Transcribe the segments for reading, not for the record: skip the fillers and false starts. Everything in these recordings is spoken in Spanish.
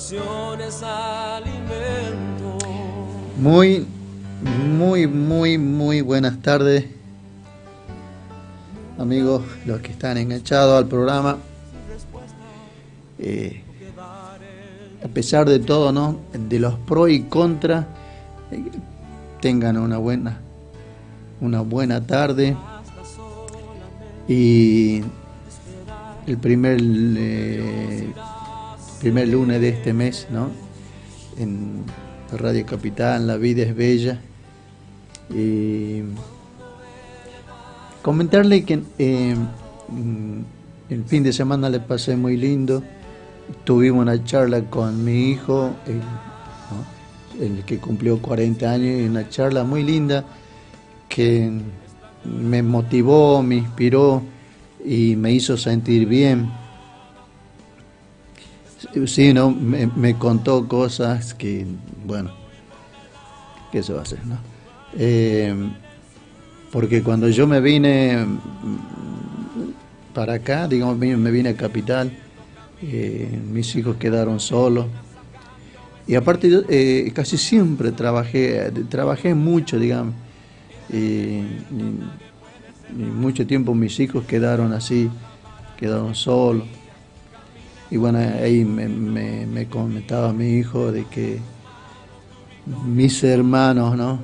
oración es alimento. Muy buenas tardes, amigos, los que están enganchados al programa. A pesar de todo, ¿no?, de los pros y contras, tengan una buena tarde. Y el primer lunes de este mes, ¿no?, en Radio Capital, La Vida es Bella. Y comentarle que el fin de semana le pasé muy lindo. Tuvimos una charla con mi hijo, el que cumplió 40 años, y una charla muy linda que me motivó, me inspiró y me hizo sentir bien. Sí, ¿no? Me contó cosas que, bueno, ¿qué se va a hacer, no? Porque cuando yo me vine para acá, digamos, me vine a Capital, mis hijos quedaron solos. Y aparte yo casi siempre trabajé mucho, digamos, y mucho tiempo mis hijos quedaron solos. Y bueno, ahí me comentaba mi hijo de que mis hermanos, ¿no?,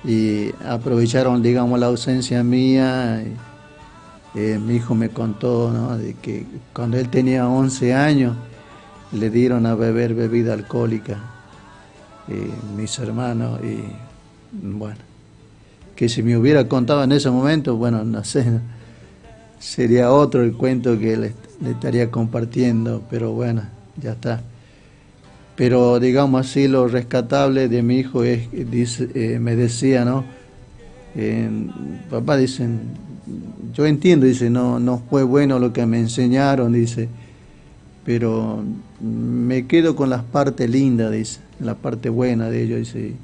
y aprovecharon, digamos, la ausencia mía. Mi hijo me contó, ¿no?, de que cuando él tenía 11 años le dieron a beber bebida alcohólica, mis hermanos, y bueno, que si me hubiera contado en ese momento, bueno, no sé, sería otro el cuento que le estaría compartiendo, pero bueno, ya está. Pero digamos así, lo rescatable de mi hijo es, me decía, ¿no?, papá, dicen, yo entiendo, dice, no fue bueno lo que me enseñaron, dice, pero me quedo con las partes lindas, dice, la parte buena de ellos, dice, y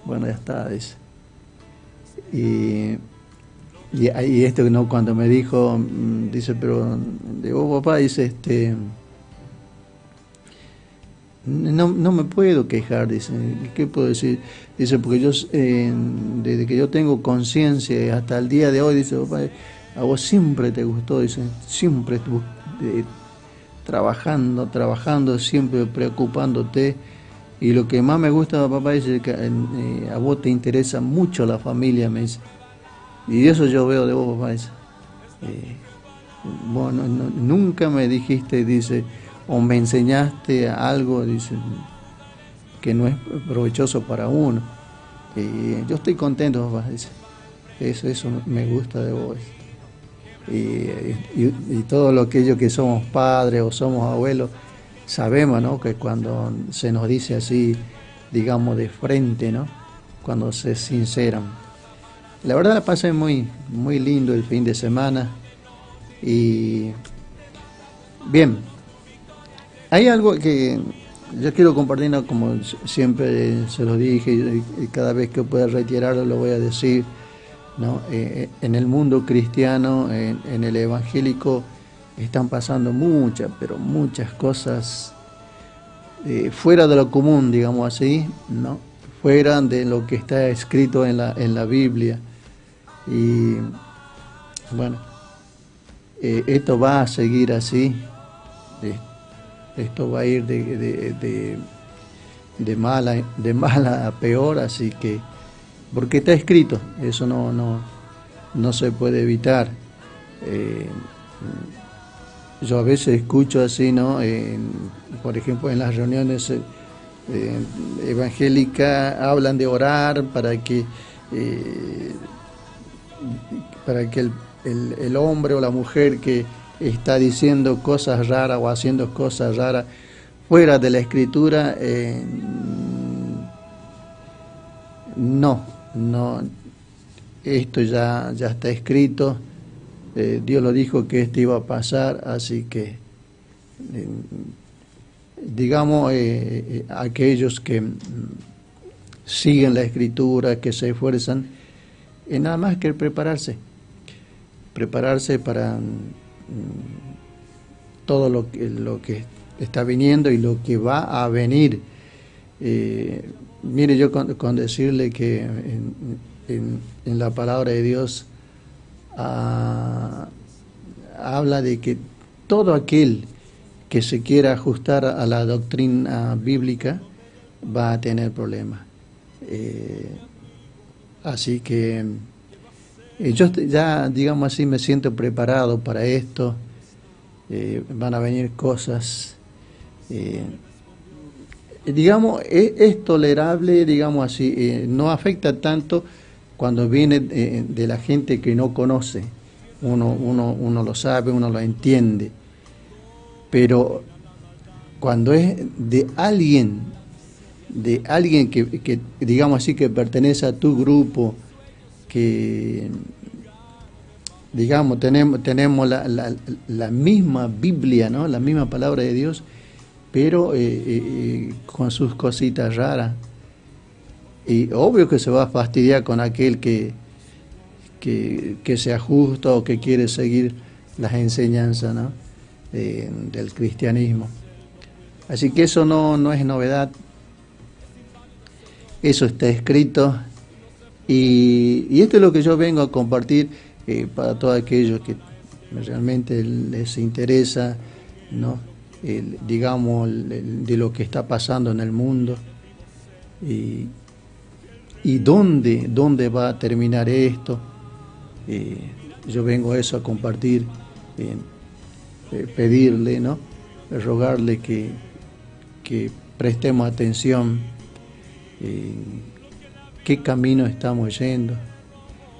bueno, ya está, dice. Y esto, ¿no?, cuando me dijo, dice, pero digo, papá, dice, no me puedo quejar, dice, ¿qué puedo decir? Dice, porque yo, desde que yo tengo conciencia hasta el día de hoy, dice, papá, a vos siempre te gustó, dice, siempre estuvo trabajando, siempre preocupándote, y lo que más me gusta, papá, dice, que a vos te interesa mucho la familia, me dice, y eso yo veo de vos, papá, dice. Bueno, nunca me dijiste, dice, o me enseñaste algo, dice, que no es provechoso para uno. Y yo estoy contento, papá, dice. Eso me gusta de vos. Y todo lo aquello que somos padres o somos abuelos, sabemos, ¿no?, que cuando se nos dice así, digamos, de frente, ¿no?, cuando se sinceran. La verdad la pasé muy lindo el fin de semana. Y bien, hay algo que yo quiero compartir, ¿no?, como siempre se lo dije, y cada vez que pueda reiterarlo lo voy a decir, ¿no? En el mundo cristiano, en el evangélico, están pasando pero muchas cosas fuera de lo común, digamos así, ¿no?, fuera de lo que está escrito en la Biblia. Y bueno, esto va a seguir así. Esto va a ir de mala a peor, así que, porque está escrito, eso no se puede evitar. Yo a veces escucho así, ¿no?, por ejemplo, en las reuniones evangélicas hablan de orar para que el hombre o la mujer que está diciendo cosas raras o haciendo cosas raras fuera de la escritura, no, esto ya está escrito, Dios lo dijo que esto iba a pasar, así que digamos, aquellos que siguen la escritura, que se esfuerzan, nada más que prepararse para todo lo que está viniendo y lo que va a venir. Mire, yo con decirle que en la palabra de Dios habla de que todo aquel que se quiera ajustar a la doctrina bíblica va a tener problemas. Así que yo ya, digamos así, me siento preparado para esto. Van a venir cosas, digamos, es tolerable, digamos así, no afecta tanto cuando viene de la gente que no conoce. Uno lo sabe, uno lo entiende, pero cuando es de alguien que digamos así, que pertenece a tu grupo, que digamos tenemos la misma Biblia, ¿no? La misma palabra de Dios, pero con sus cositas raras, y obvio que se va a fastidiar con aquel que se ajusta o que quiere seguir las enseñanzas, ¿no? Del cristianismo. Así que eso no es novedad, eso está escrito, y esto es lo que yo vengo a compartir para todos aquellos que realmente les interesa, ¿no? Digamos, de lo que está pasando en el mundo, y dónde va a terminar esto. Yo vengo a eso, a compartir, pedirle, ¿no? Rogarle que prestemos atención, qué camino estamos yendo,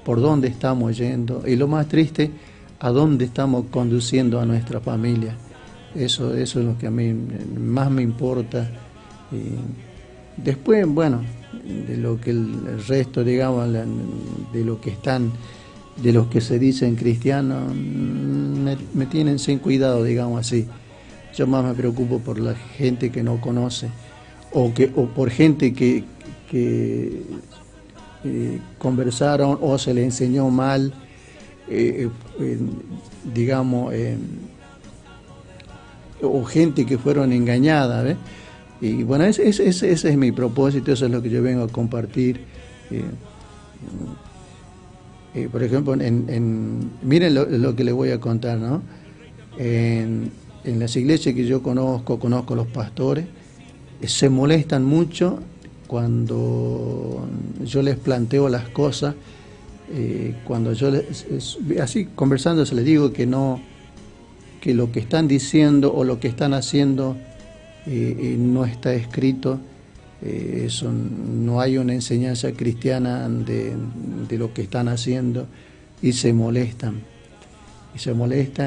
por dónde estamos yendo, y lo más triste, a dónde estamos conduciendo a nuestra familia. Eso es lo que a mí más me importa. Después, bueno, de lo que el resto, digamos, de lo que están, de los que se dicen cristianos, me tienen sin cuidado, digamos así. Yo más me preocupo por la gente que no conoce, o por gente que conversaron o se le enseñó mal, digamos, o gente que fueron engañadas, ¿ves? Y bueno, ese es mi propósito, eso es lo que yo vengo a compartir. Por ejemplo, miren lo que les voy a contar, ¿no? En las iglesias que yo conozco los pastores, se molestan mucho cuando yo les planteo las cosas, cuando yo así conversando se les digo que lo que están diciendo o lo que están haciendo no está escrito. Eso, no hay una enseñanza cristiana de lo que están haciendo, y se molestan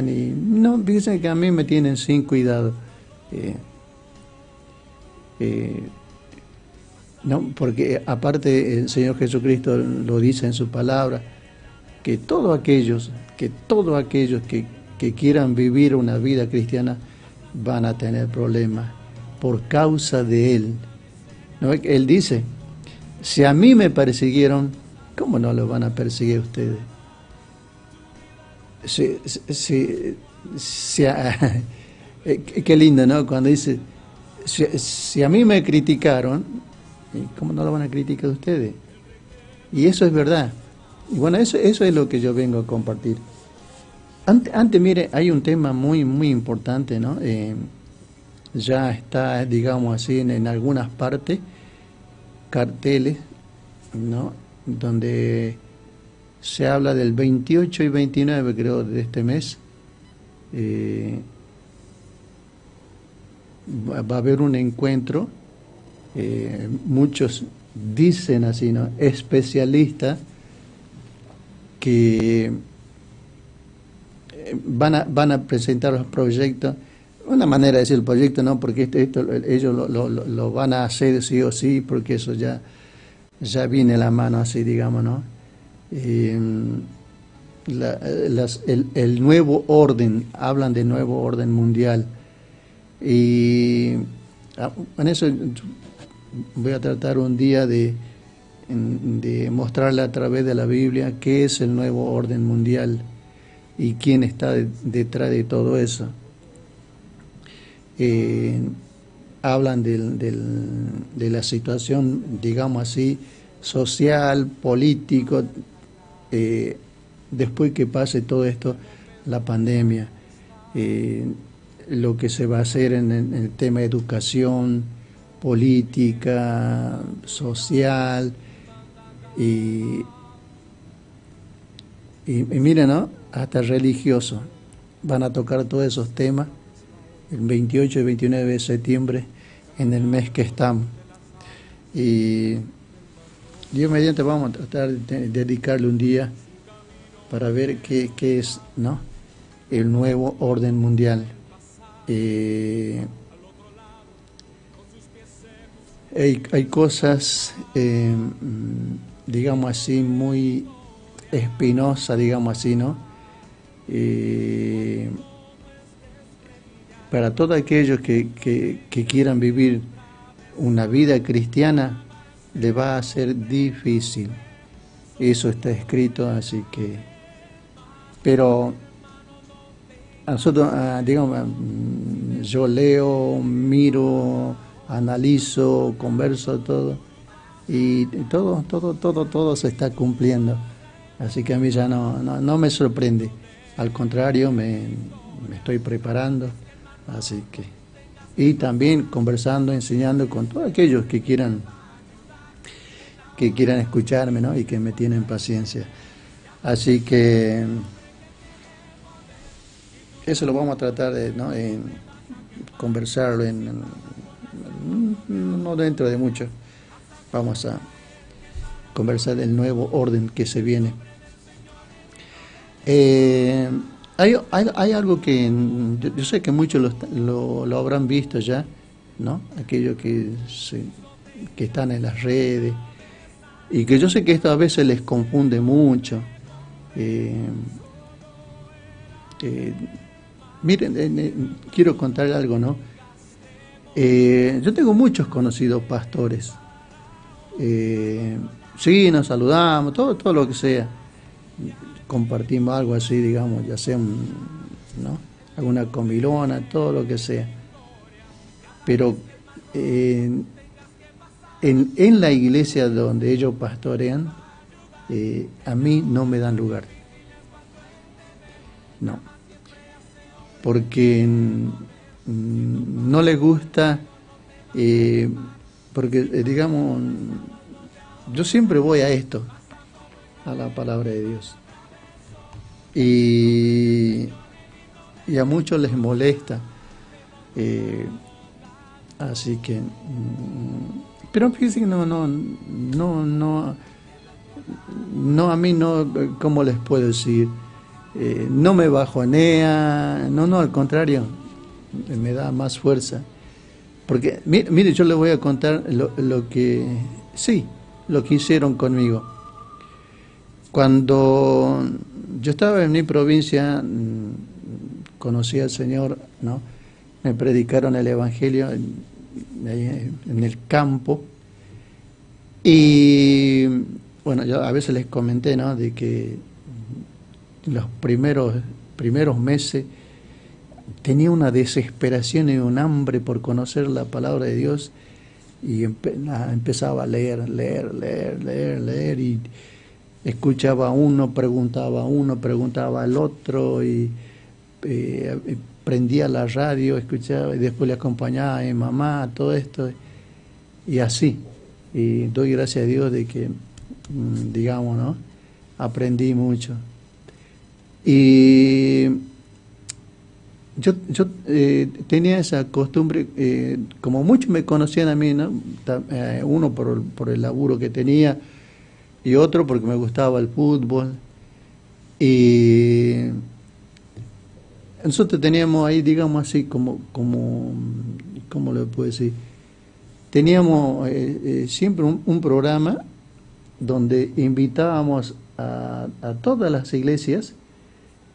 y no, dicen que a mí me tienen sin cuidado, no, porque aparte el Señor Jesucristo lo dice en su palabra, que todos aquellos que quieran vivir una vida cristiana van a tener problemas por causa de Él. ¿No? Él dice, si a mí me persiguieron, ¿cómo no lo van a perseguir ustedes? Qué lindo, ¿no? Cuando dice, si a mí me criticaron, ¿cómo no lo van a criticar ustedes? Y eso es verdad. Y bueno, eso es lo que yo vengo a compartir. Antes, mire, hay un tema muy, muy importante, ¿no? Ya está, digamos así, en algunas partes, carteles, ¿no? Donde se habla del 28 y 29, creo, de este mes. Va a haber un encuentro, muchos dicen así, ¿no? Especialistas que van a presentar los proyectos. Una manera de decir el proyecto, no, porque esto ellos lo van a hacer sí o sí, porque eso ya viene a la mano así, digamos, ¿no? El nuevo orden, hablan de nuevo orden mundial, y en eso voy a tratar un día de mostrarle a través de la Biblia qué es el nuevo orden mundial y quién está detrás de todo eso. eh, hablan de la situación, digamos así, social, político, después que pase todo esto, la pandemia, lo que se va a hacer en el tema de educación, política, social, y, y miren, ¿no? Hasta religioso. Van a tocar todos esos temas el 28 y 29 de septiembre, en el mes que estamos. Y Dios mediante vamos a tratar de dedicarle un día para ver qué es, ¿no?, el nuevo orden mundial. Hay cosas, digamos así, muy espinosas, digamos así, ¿no? Para todos aquellos que quieran vivir una vida cristiana, le va a ser difícil. Eso está escrito, así que... Pero a nosotros, digamos, yo leo, miro, analizo, converso, todo, y todo se está cumpliendo. Así que a mí ya no me sorprende. Al contrario, me estoy preparando. Así que, y también conversando, enseñando con todos aquellos que quieran escucharme, ¿no?, y que me tienen paciencia. Así que eso lo vamos a tratar de, ¿no?, en conversarlo no dentro de mucho. Vamos a conversar del nuevo orden que se viene. Hay algo que yo sé que muchos lo habrán visto ya, ¿no? Aquellos que están en las redes, y que yo sé que esto a veces les confunde mucho. Miren, quiero contar algo, ¿no? Yo tengo muchos conocidos pastores. Sí, nos saludamos, todo lo que sea. Compartimos algo así, digamos, ya sea ¿no?, alguna comilona, todo lo que sea. Pero en la iglesia donde ellos pastorean, a mí no me dan lugar. No. Porque no les gusta, porque digamos, yo siempre voy a esto, a la palabra de Dios. Y a muchos les molesta, así que pero fíjense que no, a mí no, ¿cómo les puedo decir? No me bajonea, no, al contrario, me da más fuerza, porque mire, yo les voy a contar lo que hicieron conmigo. Cuando yo estaba en mi provincia, conocí al Señor, ¿no? Me predicaron el Evangelio en el campo, y bueno, yo a veces les comenté, ¿no?, de que los primeros meses tenía una desesperación y un hambre por conocer la palabra de Dios, y empezaba a leer, y escuchaba a uno, preguntaba al otro, y prendía la radio, escuchaba, y después le acompañaba a mi mamá, todo esto, y así. Y doy gracias a Dios de que, digamos, ¿no?, aprendí mucho. Y yo tenía esa costumbre, como muchos me conocían a mí, ¿no?, uno por el laburo que tenía, y otro porque me gustaba el fútbol. Y nosotros teníamos ahí, digamos así, ¿cómo le puedo decir? Teníamos siempre un programa donde invitábamos a todas las iglesias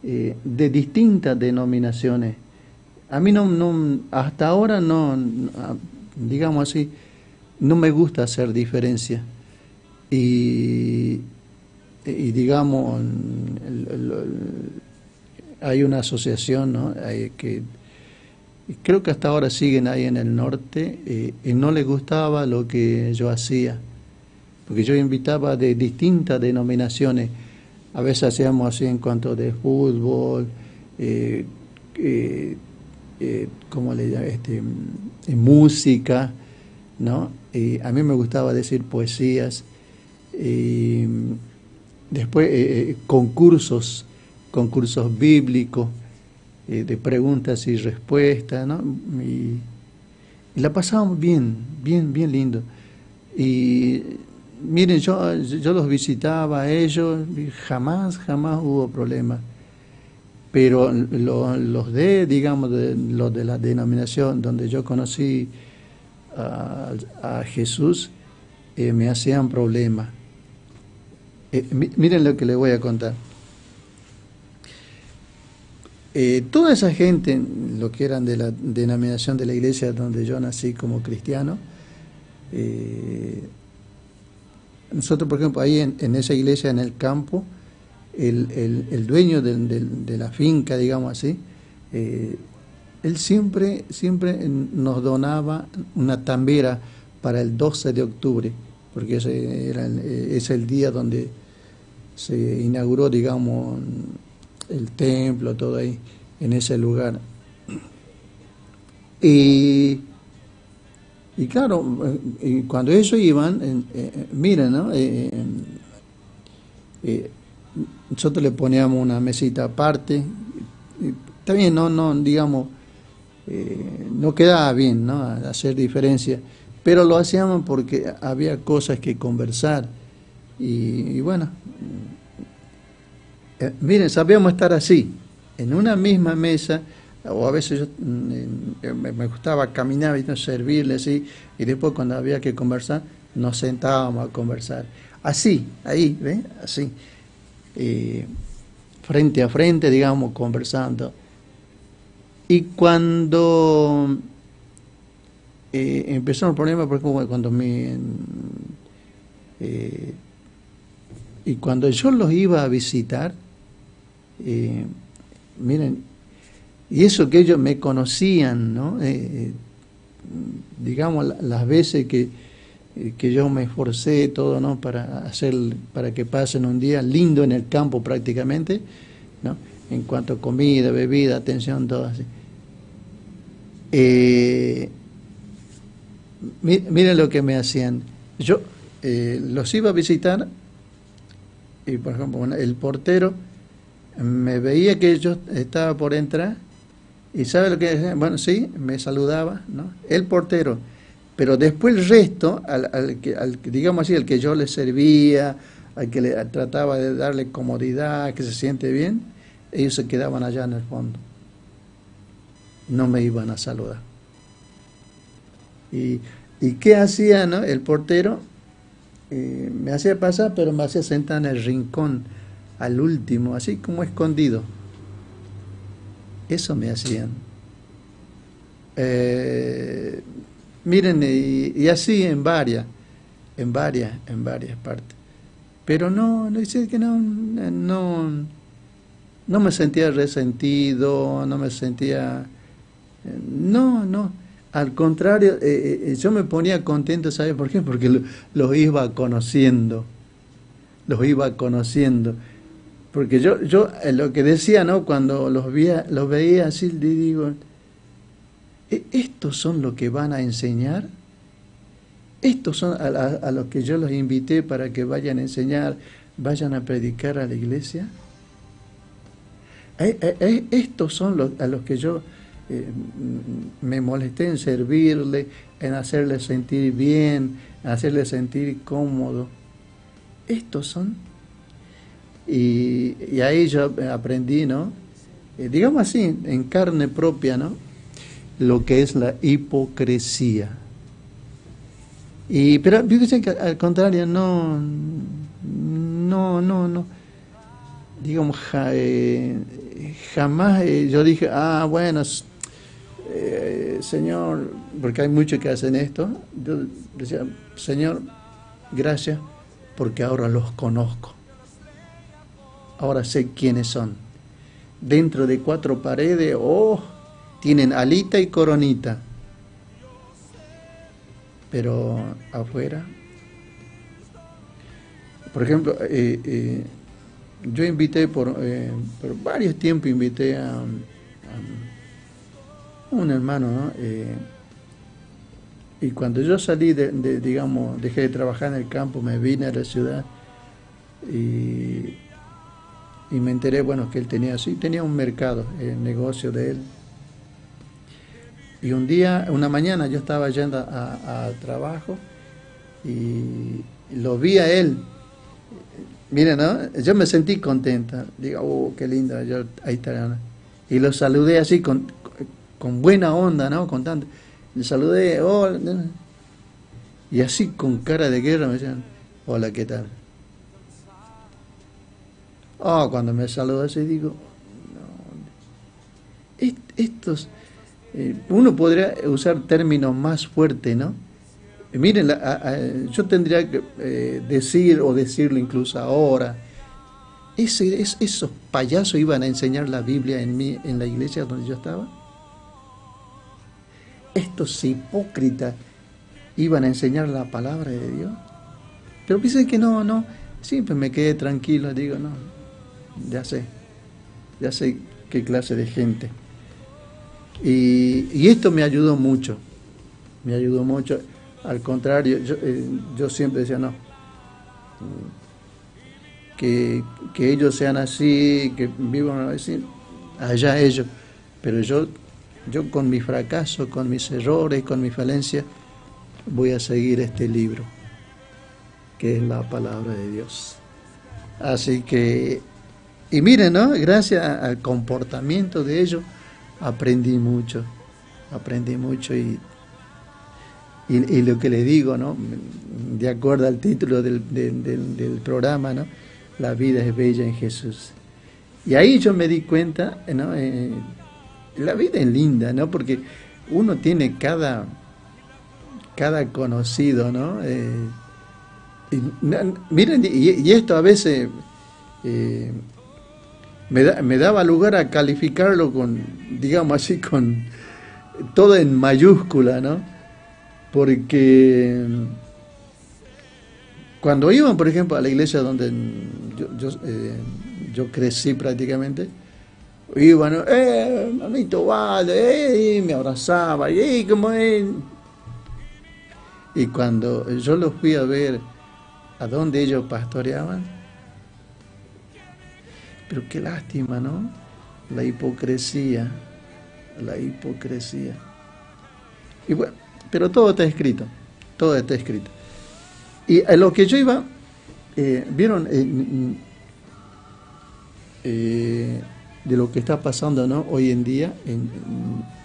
de distintas denominaciones. A mí hasta ahora digamos así, no me gusta hacer diferencia. Y digamos, hay una asociación, ¿no?, que creo que hasta ahora siguen ahí en el norte, y no les gustaba lo que yo hacía, porque yo invitaba de distintas denominaciones. A veces hacíamos así en cuanto de fútbol, eh, eh, ¿cómo le llamo? Música, ¿no? Y a mí me gustaba decir poesías. Y después concursos bíblicos, de preguntas y respuestas, ¿no? Y la pasábamos bien, bien, bien lindo. Y miren, yo los visitaba a ellos y jamás hubo problema. Pero digamos, los de la denominación donde yo conocí a Jesús, me hacían problema. Miren lo que les voy a contar. Toda esa gente, lo que eran de la denominación de la iglesia donde yo nací como cristiano, nosotros, por ejemplo, ahí en esa iglesia, en el campo, el dueño de la finca, digamos así, él siempre nos donaba una tambera para el 12 de octubre, porque ese es el día donde se inauguró, digamos, el templo, todo ahí, en ese lugar. Y claro, cuando ellos iban, miren, ¿no? Nosotros le poníamos una mesita aparte, y también no, digamos, no quedaba bien, ¿no? Hacer diferencia, pero lo hacíamos porque había cosas que conversar, y bueno, miren, sabíamos estar así, en una misma mesa, o a veces me gustaba caminar y servirle así, y después cuando había que conversar, nos sentábamos a conversar. Así, ahí, ¿ven? Así, frente a frente, digamos, conversando. Y cuando empezaron los problemas, porque y cuando yo los iba a visitar, miren, y eso que ellos me conocían, ¿no? Digamos, las veces que yo me esforcé todo, ¿no? Para que pasen un día lindo en el campo prácticamente, ¿no? En cuanto a comida, bebida, atención, todo así. Miren lo que me hacían. Yo los iba a visitar y, por ejemplo, el portero me veía que yo estaba por entrar y ¿sabe lo que decía? Bueno, sí, me saludaba, ¿no? El portero, pero después el resto, digamos así, al que yo le servía, al que le trataba de darle comodidad, que se siente bien, ellos se quedaban allá en el fondo. No me iban a saludar. ¿Y qué hacía, no? El portero me hacía pasar, pero me hacía sentar en el rincón, al último, así como escondido. Eso me hacían. Miren, y así en varias partes. Pero no dice que no me sentía resentido, no me sentía, no, al contrario, yo me ponía contento, ¿sabes por qué? Porque los iba conociendo, porque yo lo que decía, ¿no? Cuando los veía así, le digo, ¿estos son los que van a enseñar? Estos son a los que yo los invité para que vayan a enseñar, vayan a predicar a la iglesia. Estos son a los que yo me molesté en servirle, en hacerles sentir bien, en hacerles sentir cómodo. Estos son. Y ahí yo aprendí, ¿no? Digamos así, en carne propia, ¿no? Lo que es la hipocresía. Pero fíjense que al contrario, no. Digamos, jamás yo dije, bueno, Señor, porque hay muchos que hacen esto. Yo decía, Señor, gracias, porque ahora los conozco. Ahora sé quiénes son. Dentro de 4 paredes, tienen alita y coronita, pero afuera, por ejemplo, yo invité por varios tiempos, invité a un hermano, ¿no? Y cuando yo salí digamos, dejé de trabajar en el campo, me vine a la ciudad y me enteré, bueno, que él tenía un mercado, el negocio de él. Y una mañana yo estaba yendo a trabajo y lo vi a él. Mira, ¿no? Yo me sentí contenta. Digo, qué lindo, ahí está. Y lo saludé así con buena onda, ¿no? Le saludé, hola. Y así con cara de guerra me decían, hola, ¿qué tal? Cuando me saludó así digo, no, estos, uno podría usar términos más fuertes, ¿no? Miren, yo tendría que decir o decirlo incluso ahora. Esos payasos iban a enseñar la Biblia en la iglesia donde yo estaba. Estos hipócritas iban a enseñar la palabra de Dios. Pero piensen que no. Siempre me quedé tranquilo, digo, no, ya sé qué clase de gente. Y esto me ayudó mucho. Al contrario, yo siempre decía, no, que ellos sean así, que vivan así, allá ellos. Pero yo con mi fracaso, con mis errores, con mi falencia, voy a seguir este libro, que es la palabra de Dios. Así que, y miren, ¿no? Gracias al comportamiento de ellos, aprendí mucho y lo que le digo, ¿no? De acuerdo al título del programa, ¿no? La vida es bella en Jesús. Y ahí yo me di cuenta, ¿no? La vida es linda, ¿no? Porque uno tiene cada conocido, ¿no? Miren, y esto a veces me daba lugar a calificarlo con, digamos así, con todo en mayúscula, ¿no? Porque cuando iban, por ejemplo, a la iglesia donde yo crecí prácticamente, iban, mamito, vale, me abrazaba, ¿cómo es? Y cuando yo los fui a ver a donde ellos pastoreaban, pero qué lástima, ¿no? La hipocresía. Y bueno, pero todo está escrito. Y a lo que yo iba, vieron, de lo que está pasando, ¿no? Hoy en día,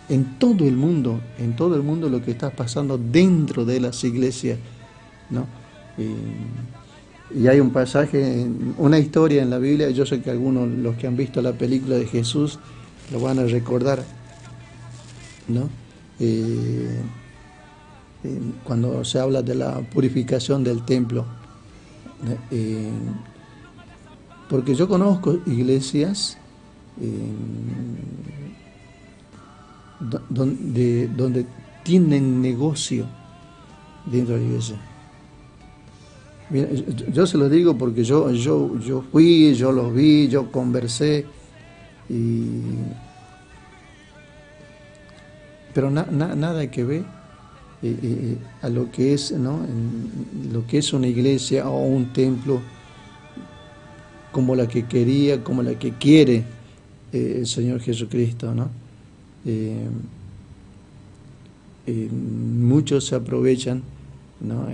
en todo el mundo lo que está pasando dentro de las iglesias, ¿no? Y hay un pasaje, una historia en la Biblia, yo sé que algunos, los que han visto la película de Jesús, lo van a recordar, ¿no? Cuando se habla de la purificación del templo, porque yo conozco iglesias donde tienen negocio dentro de la iglesia. Mira, yo se lo digo porque yo fui, yo los vi, yo conversé, pero nada que ver a lo que es, ¿no? Lo que es una iglesia o un templo como la que quería, como la que quiere el Señor Jesucristo, ¿no? Muchos se aprovechan, ¿no?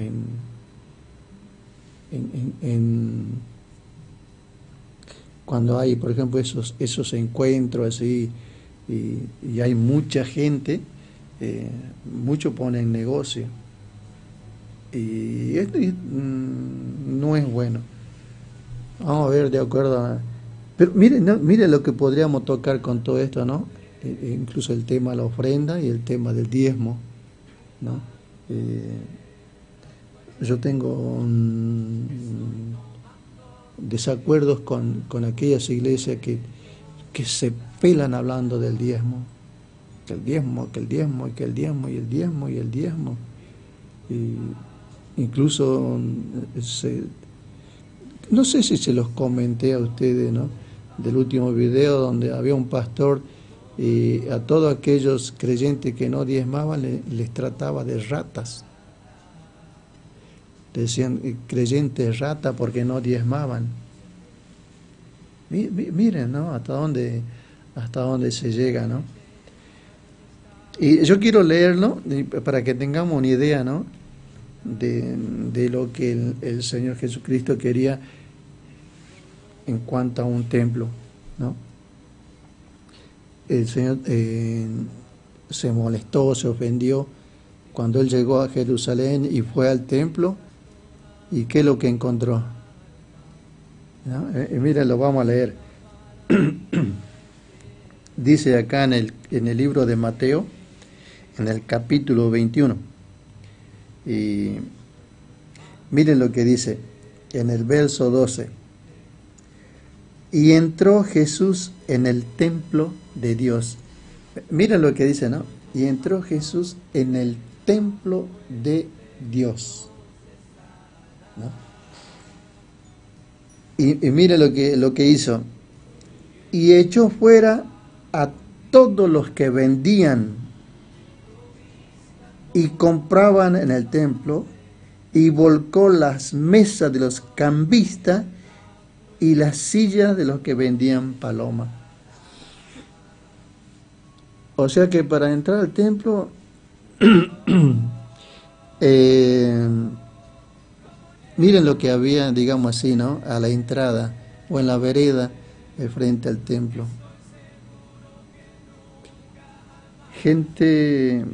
Cuando hay, por ejemplo, esos encuentros así y hay mucha gente, muchos ponen negocio y esto no es bueno. Vamos a ver de acuerdo pero mire lo que podríamos tocar con todo esto, ¿no? Incluso el tema de la ofrenda y el tema del diezmo, ¿no? Yo tengo desacuerdos con aquellas iglesias que se pelan hablando del diezmo, que el diezmo, que el diezmo, y que el diezmo, y el diezmo, y el diezmo. Y incluso, no sé si se los comenté a ustedes, ¿no? Del último video donde había un pastor y a todos aquellos creyentes que no diezmaban les trataba de ratas. Decían creyentes rata porque no diezmaban. Miren, ¿no? Hasta dónde se llega, ¿no? Y yo quiero leerlo para que tengamos una idea, ¿no? De lo que el Señor Jesucristo quería en cuanto a un templo, ¿no? El Señor se molestó, se ofendió cuando Él llegó a Jerusalén y fue al templo. ¿Y qué es lo que encontró? ¿No? Miren, lo vamos a leer. Dice acá en el libro de Mateo, en el capítulo 21. Y miren lo que dice en el verso 12. Y entró Jesús en el templo de Dios. Miren lo que dice, ¿no? Y entró Jesús en el templo de Dios, ¿no? Y mire lo que hizo. Y echó fuera a todos los que vendían y compraban en el templo, y volcó las mesas de los cambistas y las sillas de los que vendían palomas. O sea que para entrar al templo miren lo que había, digamos así, ¿no? A la entrada o en la vereda frente al templo. Gente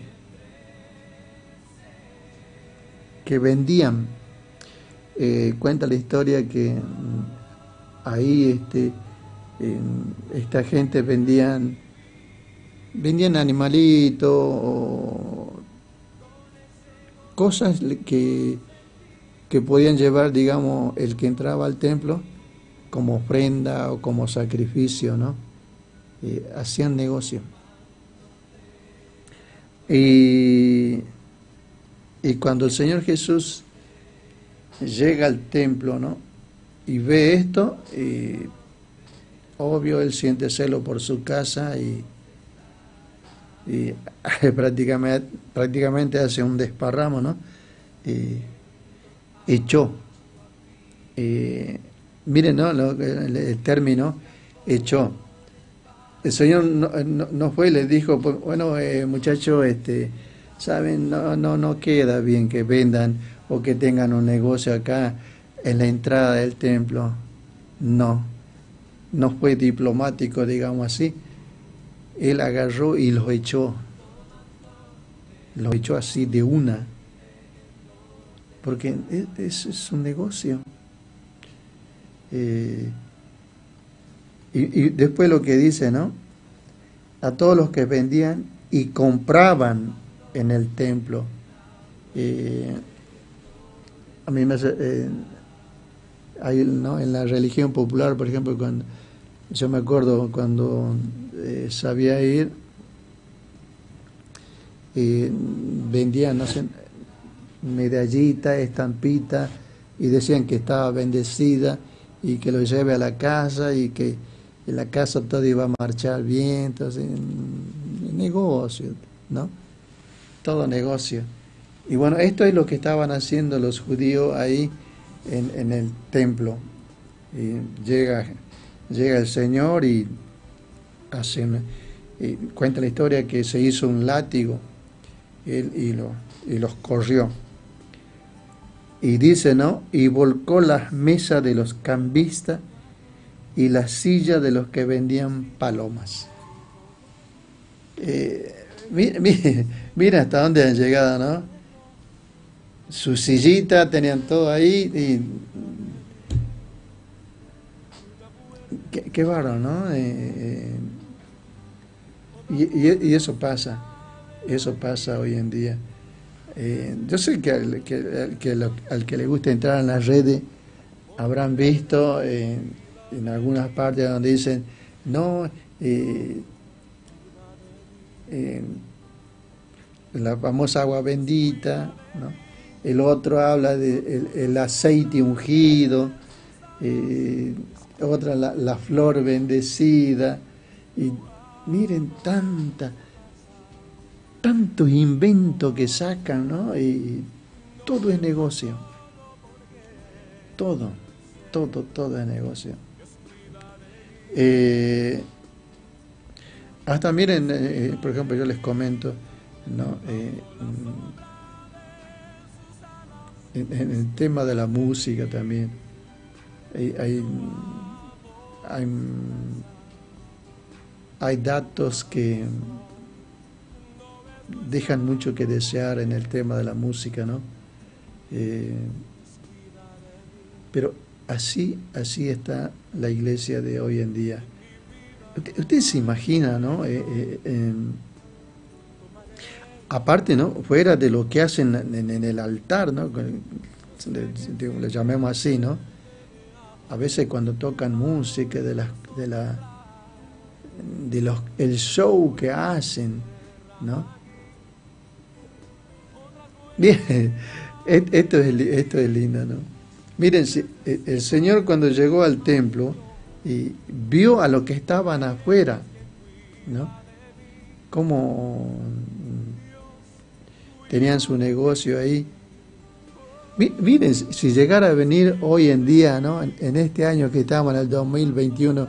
que vendían. Cuenta la historia que ahí esta gente vendían animalitos o cosas que podían llevar, digamos, el que entraba al templo como ofrenda o como sacrificio, ¿no? Hacían negocio. Y cuando el Señor Jesús llega al templo, ¿no? Y ve esto, obvio, él siente celo por su casa y prácticamente hace un desparramo, ¿no? Echó. Miren, ¿no? El término echó. El Señor no fue y les dijo, pues, bueno, muchachos, saben, no queda bien que vendan o que tengan un negocio acá en la entrada del templo. No fue diplomático, digamos así. Él agarró y los echó así de una, porque es un negocio. Y después lo que dice, ¿no? A todos los que vendían y compraban en el templo. A mí me hace, hay, ¿no? En la religión popular, por ejemplo, yo me acuerdo cuando sabía ir, vendían, no sé, medallita, estampita, y decían que estaba bendecida y que lo lleve a la casa y que en la casa todo iba a marchar bien. Entonces, negocio, ¿no? Todo negocio. Y bueno, esto es lo que estaban haciendo los judíos ahí en el templo. Y llega el Señor y cuenta la historia que se hizo un látigo y los corrió. Y dice, ¿no? Y volcó las mesas de los cambistas y las sillas de los que vendían palomas. Mira hasta dónde han llegado, ¿no? Su sillita, tenían todo ahí y qué bárbaro, ¿no? Y eso pasa hoy en día. Yo sé que al que le gusta entrar en las redes habrán visto en algunas partes donde dicen, no, eh, la famosa agua bendita, ¿no? El otro habla de el aceite ungido, otra la flor bendecida, y miren tantos inventos que sacan, ¿no? Y todo es negocio, todo es negocio. Hasta miren, por ejemplo, yo les comento, ¿no? En el tema de la música también hay, hay, hay datos que dejan mucho que desear en el tema de la música, ¿no? Pero así está la iglesia de hoy en día. Usted se imagina, ¿no? Aparte, ¿no? Fuera de lo que hacen en el altar, ¿no? Le llamemos así, ¿no? A veces cuando tocan música, el show que hacen, ¿no? Bien, esto es lindo, ¿no? Miren, el Señor cuando llegó al templo y vio a los que estaban afuera, ¿no? Cómo tenían su negocio ahí. Miren, si llegara a venir hoy en día, ¿no? En este año que estamos, en el 2021,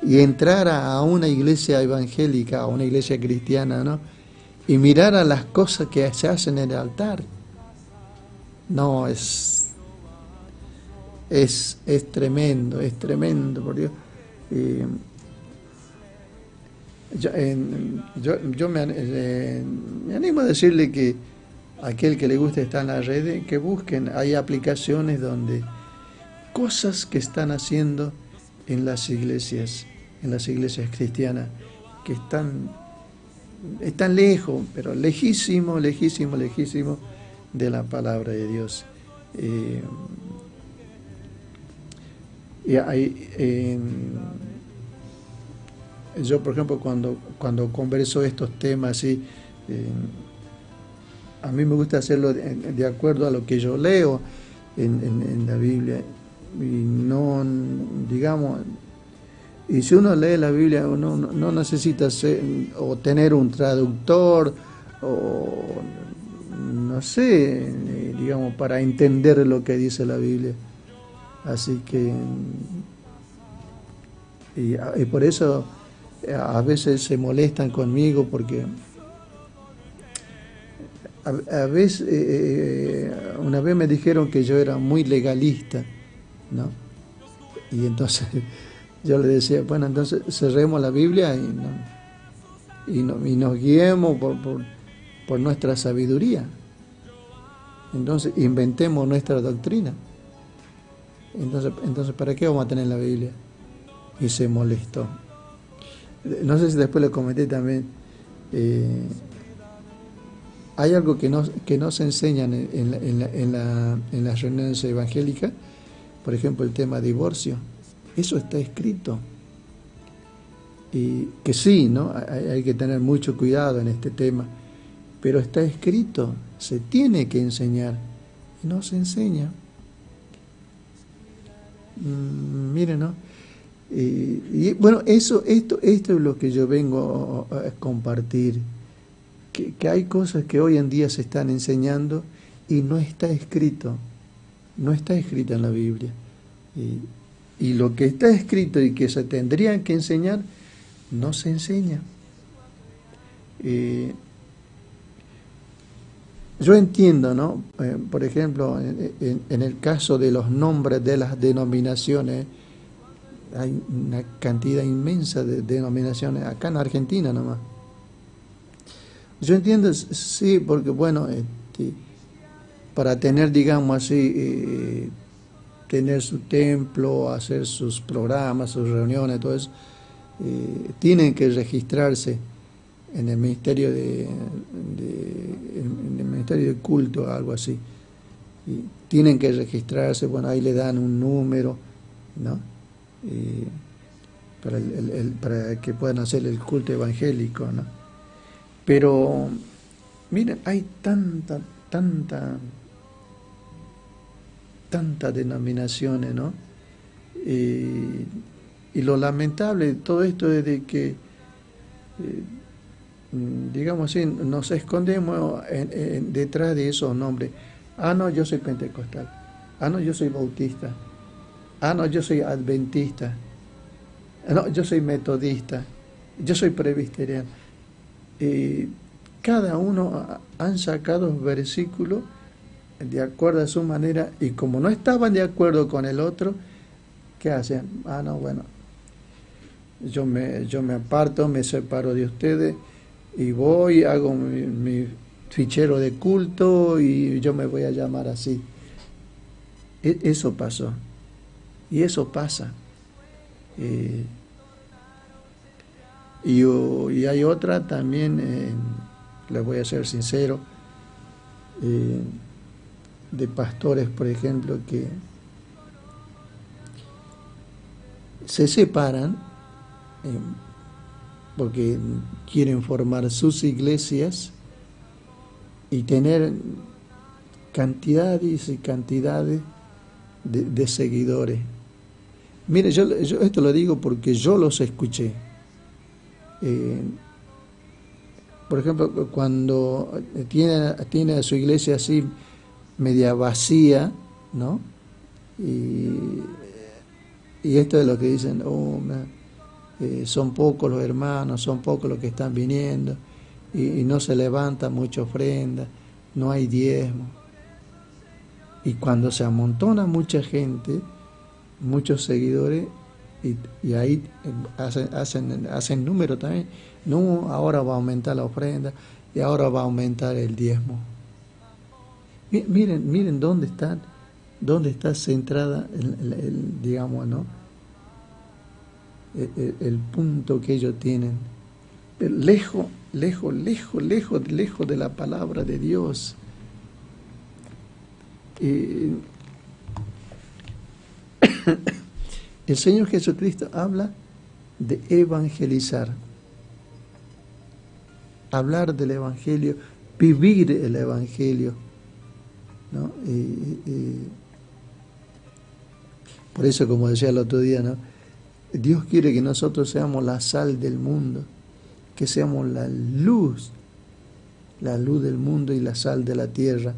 y entrara a una iglesia evangélica, a una iglesia cristiana, ¿no? Y mirara las cosas que se hacen en el altar. No, es tremendo, por Dios. Yo me animo a decirle que aquel que le guste estar en la red, que busquen, hay aplicaciones donde cosas que están haciendo en las iglesias cristianas, que están lejos, pero lejísimo de la palabra de Dios. Yo, por ejemplo, cuando converso estos temas, ¿sí? A mí me gusta hacerlo de acuerdo a lo que yo leo en la Biblia. Y no, digamos, y si uno lee la Biblia, uno no necesita o tener un traductor, o no sé, digamos, para entender lo que dice la Biblia. Así que, y por eso a veces se molestan conmigo, porque a veces, una vez me dijeron que yo era muy legalista, ¿no? Y entonces yo le decía, bueno, entonces cerremos la Biblia y nos guiemos por nuestra sabiduría. Entonces inventemos nuestra doctrina. Entonces, ¿para qué vamos a tener la Biblia? Y se molestó. No sé si después le comenté también. Hay algo que no se enseñan en las reuniones evangélicas, por ejemplo, el tema divorcio. Eso está escrito. Y que sí, ¿no? Hay que tener mucho cuidado en este tema, pero está escrito, se tiene que enseñar, y no se enseña. Miren, ¿no? Y bueno, esto es lo que yo vengo a compartir, que hay cosas que hoy en día se están enseñando y no está escrito en la Biblia, y lo que está escrito y que se tendrían que enseñar no se enseña. Yo entiendo, ¿no? Por ejemplo, en el caso de los nombres de las denominaciones, hay una cantidad inmensa de denominaciones, acá en Argentina nomás. Yo entiendo, sí, porque bueno, para tener, digamos así, tener su templo, hacer sus programas, sus reuniones, todo eso, tienen que registrarse en el ministerio en el ministerio de culto, algo así. Y tienen que registrarse, bueno, ahí le dan un número, ¿no? Para que puedan hacer el culto evangélico, ¿no? Pero, miren, hay tantas denominaciones, ¿no? Y lo lamentable de todo esto es de que, digamos así, nos escondemos detrás de esos nombres. Ah, no, yo soy pentecostal. Ah, no, yo soy bautista. Ah, no, yo soy adventista. No, yo soy metodista. Yo soy presbiteriano. Cada uno han sacado versículos de acuerdo a su manera, y como no estaban de acuerdo con el otro, ¿qué hacen? Ah, no, bueno, yo me aparto, me separo de ustedes y voy, hago mi fichero de culto y yo me voy a llamar así. Eso pasó, y eso pasa. Y hay otra también, les voy a ser sincero, de pastores, por ejemplo, que se separan porque quieren formar sus iglesias y tener cantidades y cantidades de seguidores. Mire, yo esto lo digo porque yo los escuché. Por ejemplo, cuando tiene a su iglesia así media vacía, ¿no? Y esto es lo que dicen, son pocos los hermanos, son pocos los que están viniendo, y no se levanta mucha ofrenda, no hay diezmo. Y cuando se amontona mucha gente, muchos seguidores, y ahí hacen número también, no, ahora va a aumentar la ofrenda, y ahora va a aumentar el diezmo. Miren dónde está centrada digamos, ¿no? El punto que ellos tienen, lejos de la palabra de Dios. El Señor Jesucristo habla de evangelizar, hablar del Evangelio, vivir el Evangelio, ¿no? Por eso, como decía el otro día, ¿no? Dios quiere que nosotros seamos la sal del mundo, que seamos la luz del mundo y la sal de la tierra.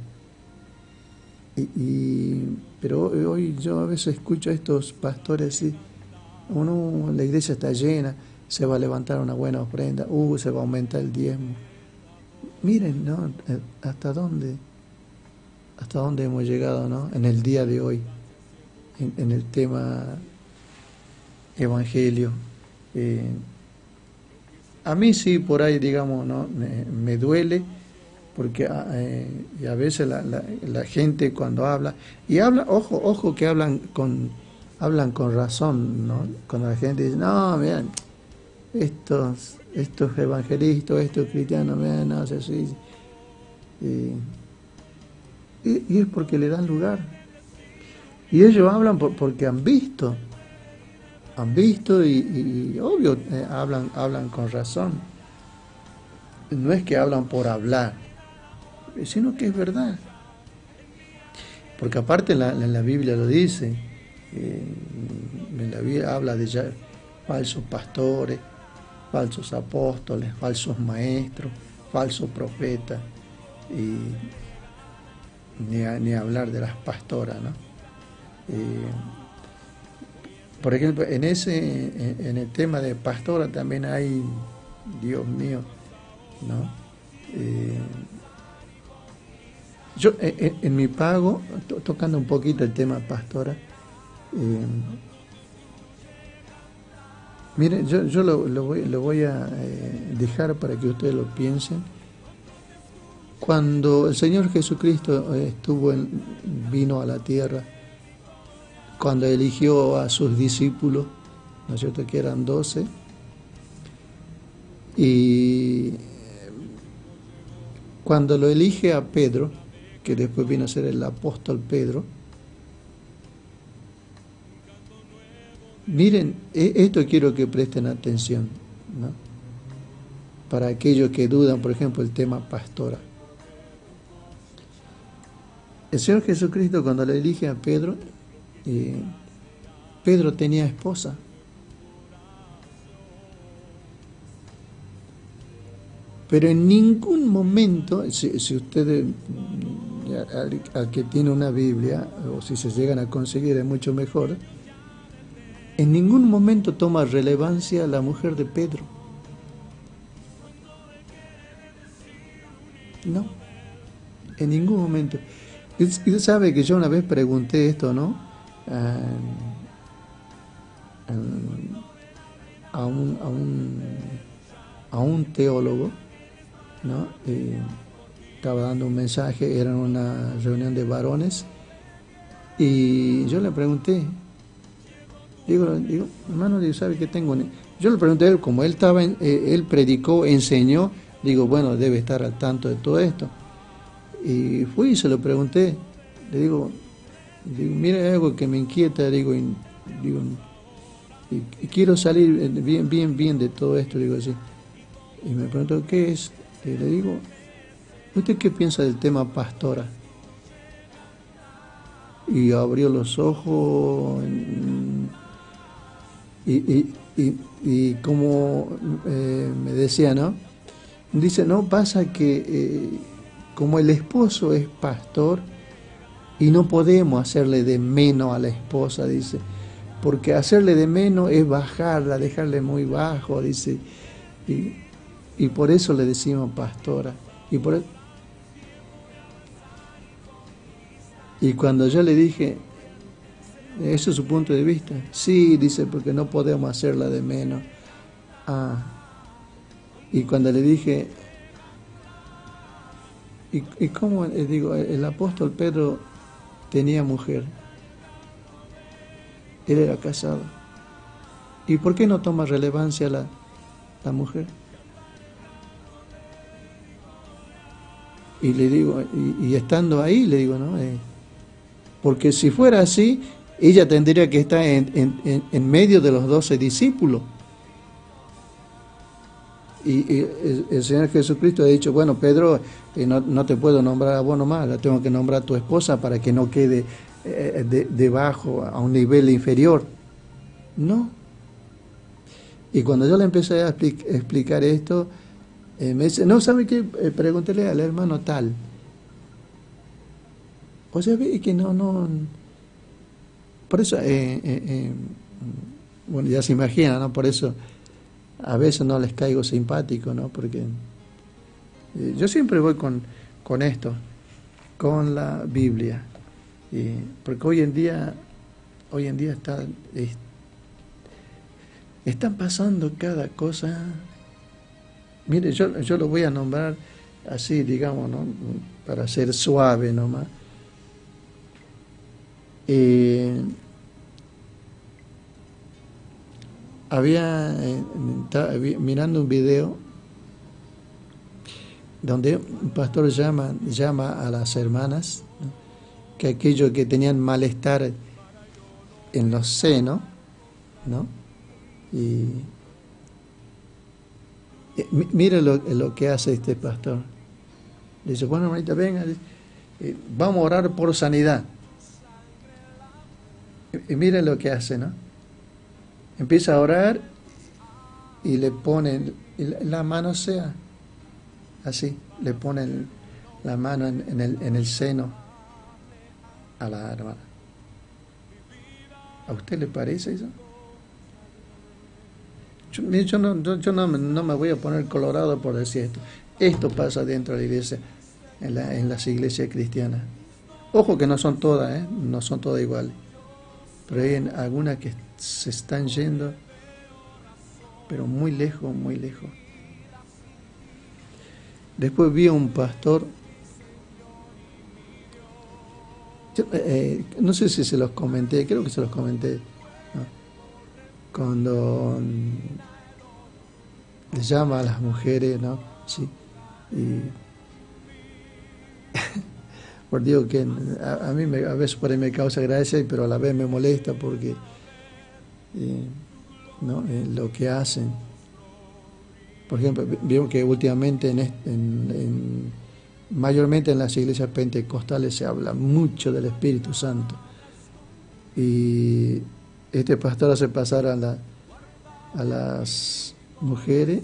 Pero hoy yo a veces escucho a estos pastores así, la iglesia está llena, se va a levantar una buena ofrenda, se va a aumentar el diezmo. Miren, ¿no? ¿Hasta dónde hemos llegado, ¿no? En el día de hoy, en el tema evangelio. A mí sí, por ahí, digamos, ¿no? Me duele, porque y a veces la gente cuando habla, ojo que hablan con razón, ¿no? Cuando la gente dice, no, miren, estos evangelistas, estos cristianos, miren, no sé si. Y es porque le dan lugar. Y ellos hablan porque han visto y obvio, hablan con razón. No es que hablan por hablar, sino que es verdad. Porque aparte en la Biblia lo dice, en la Biblia habla de ya falsos pastores, falsos apóstoles, falsos maestros, falsos profetas, y ni hablar de las pastoras, ¿no? Por ejemplo, en el tema de pastora también hay, Dios mío, ¿no? Yo en mi pago, tocando un poquito el tema pastora, miren, yo lo voy a dejar para que ustedes lo piensen. Cuando el Señor Jesucristo vino a la tierra, cuando eligió a sus discípulos, ¿no es cierto?, que eran 12, y cuando lo elige a Pedro, que después vino a ser el apóstol Pedro, miren, esto quiero que presten atención, ¿no? para aquellos que dudan, por ejemplo, el tema pastora. El Señor Jesucristo, cuando le elige a Pedro, Pedro tenía esposa. Pero en ningún momento, si ustedes, al que tiene una Biblia, o si se llegan a conseguir, es mucho mejor, en ningún momento toma relevancia la mujer de Pedro. No, en ningún momento. Y usted sabe que yo una vez pregunté esto, ¿no? A un teólogo, ¿no? Estaba dando un mensaje, era una reunión de varones, y yo le pregunté, digo, hermano, ¿sabe qué tengo? Yo le pregunté a él, como él estaba, él predicó, enseñó, digo, bueno, debe estar al tanto de todo esto. Y fui y se lo pregunté, le digo, mira, algo que me inquieta, digo, y quiero salir bien de todo esto, digo así. Y me preguntó, ¿qué es? Y le digo, ¿usted qué piensa del tema pastora? Y abrió los ojos, y como me decía, ¿no? Dice, no, pasa que como el esposo es pastor y no podemos hacerle de menos a la esposa, dice, porque hacerle de menos es bajarla, dejarle muy bajo, dice, y por eso le decimos pastora. Y cuando yo le dije, ¿eso es su punto de vista? Sí, dice, porque no podemos hacerla de menos. Y cuando le dije, ¿y cómo? Digo, el apóstol Pedro tenía mujer. Él era casado. ¿Y por qué no toma relevancia la mujer? Y le digo, y estando ahí, le digo, ¿no? Porque si fuera así, ella tendría que estar en medio de los 12 discípulos. Y el Señor Jesucristo ha dicho, bueno, Pedro, no te puedo nombrar a vos nomás, la tengo que nombrar a tu esposa para que no quede debajo, a un nivel inferior. No. Y cuando yo le empecé a explicar esto, me dice, no, ¿sabe qué? Pregúntele al hermano tal. O sea, ve que no. Por eso, bueno, ya se imagina, ¿no? Por eso a veces no les caigo simpático, ¿no? Porque yo siempre voy con esto, con la Biblia. Porque hoy en día están pasando cada cosa. Mire, yo lo voy a nombrar así, digamos, ¿no? Para ser suave nomás. Estaba mirando un video donde un pastor llama a las hermanas, ¿no? Que aquellos que tenían malestar en los senos, ¿no? Y mire lo que hace este pastor. Dice, bueno, hermanita, venga, vamos a orar por sanidad. Y mire lo que hace, ¿no? Empieza a orar y le ponen la mano, sea así, le ponen la mano en el seno a la hermana. ¿A usted le parece eso? Yo no me voy a poner colorado por decir esto. Esto pasa dentro de la iglesia, en las iglesias cristianas. Ojo que no son todas, no son todas iguales. Pero hay algunas que se están yendo, pero muy lejos, muy lejos. Después vi a un pastor, no sé si se los comenté, creo que se los comenté, ¿no? Cuando le llama a las mujeres, ¿no? Sí. Y por Dios que a mí a veces por ahí me causa gracia, pero a la vez me molesta porque ¿no? Lo que hacen. Por ejemplo, veo que últimamente, mayormente en las iglesias pentecostales, se habla mucho del Espíritu Santo. Y este pastor hace pasar a las mujeres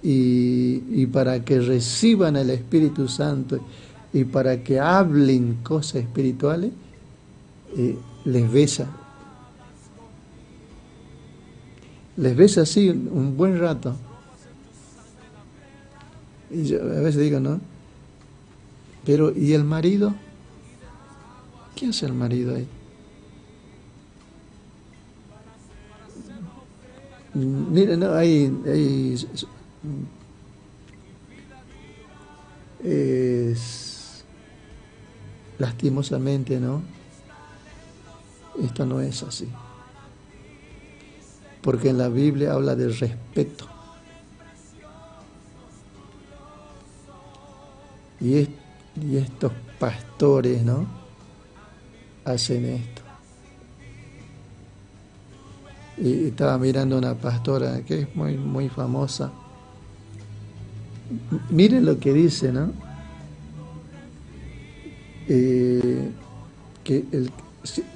y para que reciban el Espíritu Santo y para que hablen cosas espirituales, les besa. Les besa así un buen rato. Y yo a veces digo, ¿no? Pero, ¿y el marido? ¿Qué hace el marido ahí? Miren, no, lastimosamente, ¿no? Esto no es así. Porque en la Biblia habla de respeto. Y estos pastores, ¿no? Hacen esto. Y estaba mirando una pastora que es muy, muy famosa. Miren lo que dice, ¿no?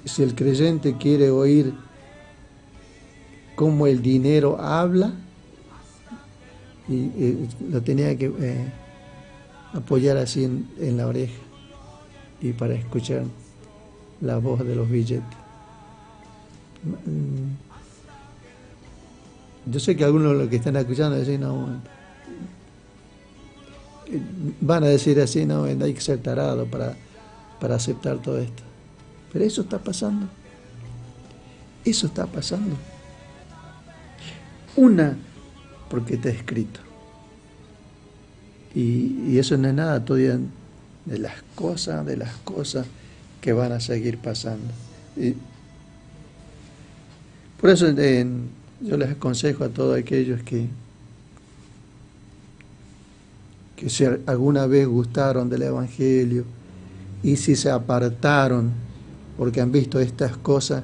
Si el creyente quiere oír cómo el dinero habla, lo tenía que apoyar así en la oreja y para escuchar la voz de los billetes. Yo sé que algunos de los que están escuchando dicen, no, van a decir así, no, hay que ser tarado para aceptar todo esto. Pero eso está pasando. Eso está pasando. Una, porque está escrito. Y eso no es nada todavía de las cosas que van a seguir pasando. Y por eso yo les aconsejo a todos aquellos que si alguna vez gustaron del Evangelio y si se apartaron porque han visto estas cosas,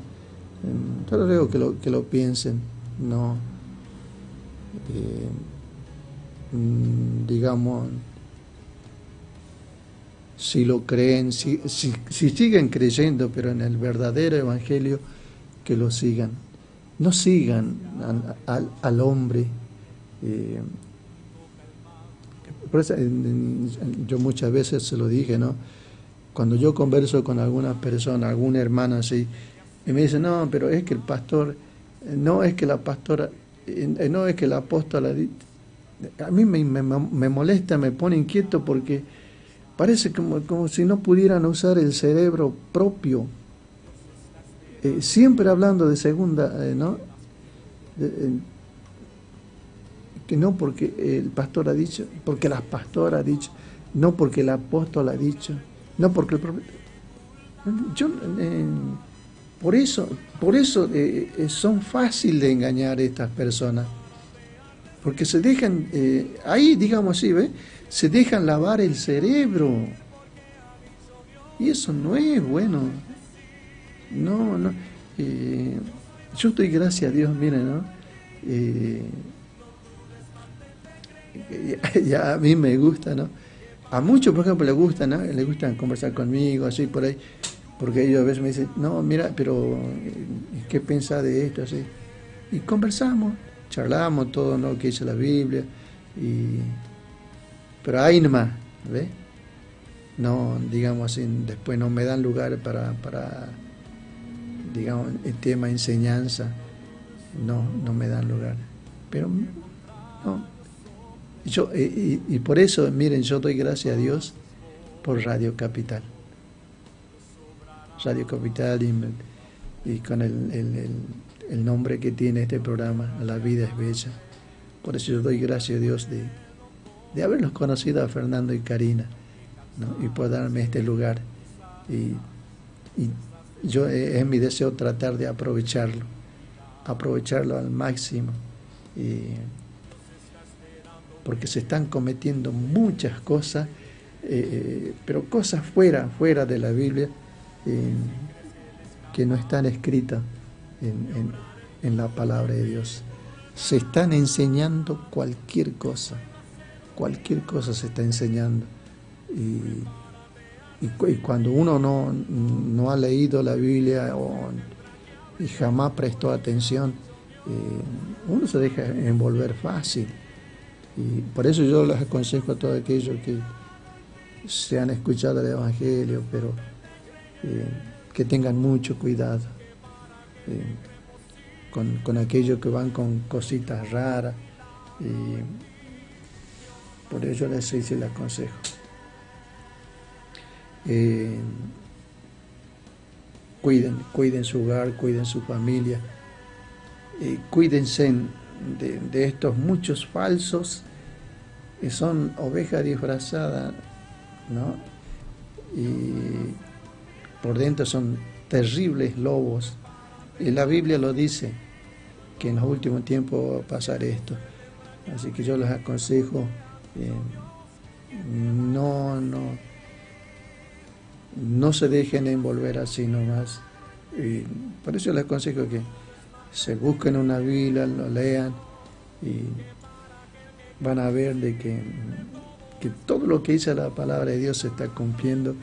yo les digo que lo piensen, no, digamos, si lo creen, si siguen creyendo, pero en el verdadero Evangelio, que lo sigan. No sigan al hombre. Por eso, yo muchas veces se lo dije, ¿no? Cuando yo converso con alguna persona, alguna hermana así, y me dice, no, pero es que el pastor, no es que la pastora, no es que el apóstol, a mí me molesta, me pone inquieto porque parece como si no pudieran usar el cerebro propio. Siempre hablando de segunda, ¿no? Que no porque el pastor ha dicho, porque la pastora ha dicho, no porque el apóstol ha dicho, no porque el profeta. Por eso son fáciles de engañar a estas personas, porque se dejan, ahí digamos así, ¿ves? Se dejan lavar el cerebro, y eso no es bueno. No. Yo estoy, gracias a Dios, miren, ¿no? Ya a mí me gusta, ¿no? A muchos, por ejemplo, les gusta, ¿no? Les gusta conversar conmigo, así por ahí, porque ellos a veces me dicen, no, mira, pero ¿qué pensás de esto? Así. Y conversamos, charlamos todo, ¿no? Que dice la Biblia, pero ahí nomás, ¿ves? No, digamos así, después no me dan lugar para digamos, el tema enseñanza, no me dan lugar. Pero no. Y por eso, miren, yo doy gracias a Dios por Radio Capital. Radio Capital y con el nombre que tiene este programa, La Vida es Bella. Por eso yo doy gracias a Dios de haberlos conocido a Fernando y Karina, ¿no? Y por darme este lugar. Y yo es mi deseo tratar de aprovecharlo al máximo, porque se están cometiendo muchas cosas, pero cosas fuera de la Biblia, que no están escritas en la palabra de Dios. se están enseñando cualquier cosa se está enseñando. Y cuando uno no ha leído la Biblia y jamás prestó atención, uno se deja envolver fácil. Y por eso yo les aconsejo a todos aquellos que se han escuchado el Evangelio, pero que tengan mucho cuidado con aquellos que van con cositas raras. Y por eso les hice el aconsejo. Cuiden su hogar, cuiden su familia, cuídense de estos muchos falsos que son ovejas disfrazadas, ¿no? Y por dentro son terribles lobos. Y la Biblia lo dice, que en los últimos tiempos va a pasar esto. Así que yo les aconsejo, no se dejen envolver así nomás. Y por eso les aconsejo que se busquen una Biblia, lo lean y van a ver de que todo lo que dice la palabra de Dios se está cumpliendo.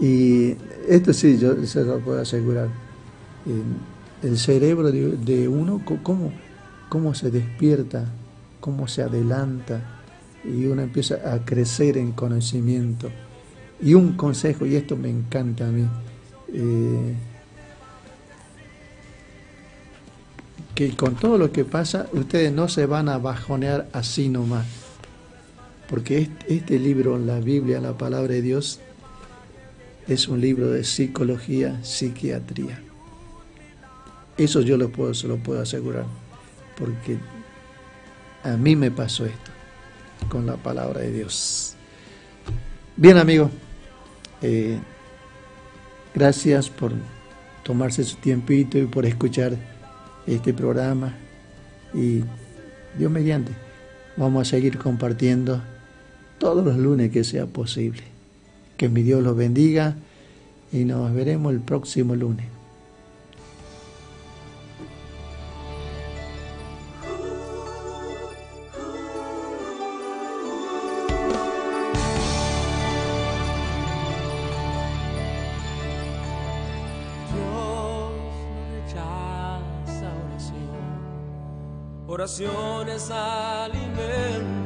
Y esto sí, yo se lo puedo asegurar. El cerebro de uno, cómo se despierta, cómo se adelanta, y uno empieza a crecer en conocimiento. Y un consejo, y esto me encanta a mí, que con todo lo que pasa, ustedes no se van a bajonear así nomás, porque este libro, la Biblia, la palabra de Dios, es un libro de psicología, psiquiatría. Eso yo se lo puedo asegurar, porque a mí me pasó esto con la palabra de Dios. Bien, amigos, gracias por tomarse su tiempito y por escuchar este programa. Y Dios mediante, vamos a seguir compartiendo todos los lunes que sea posible. Que mi Dios los bendiga y nos veremos el próximo lunes. Oración es alimento.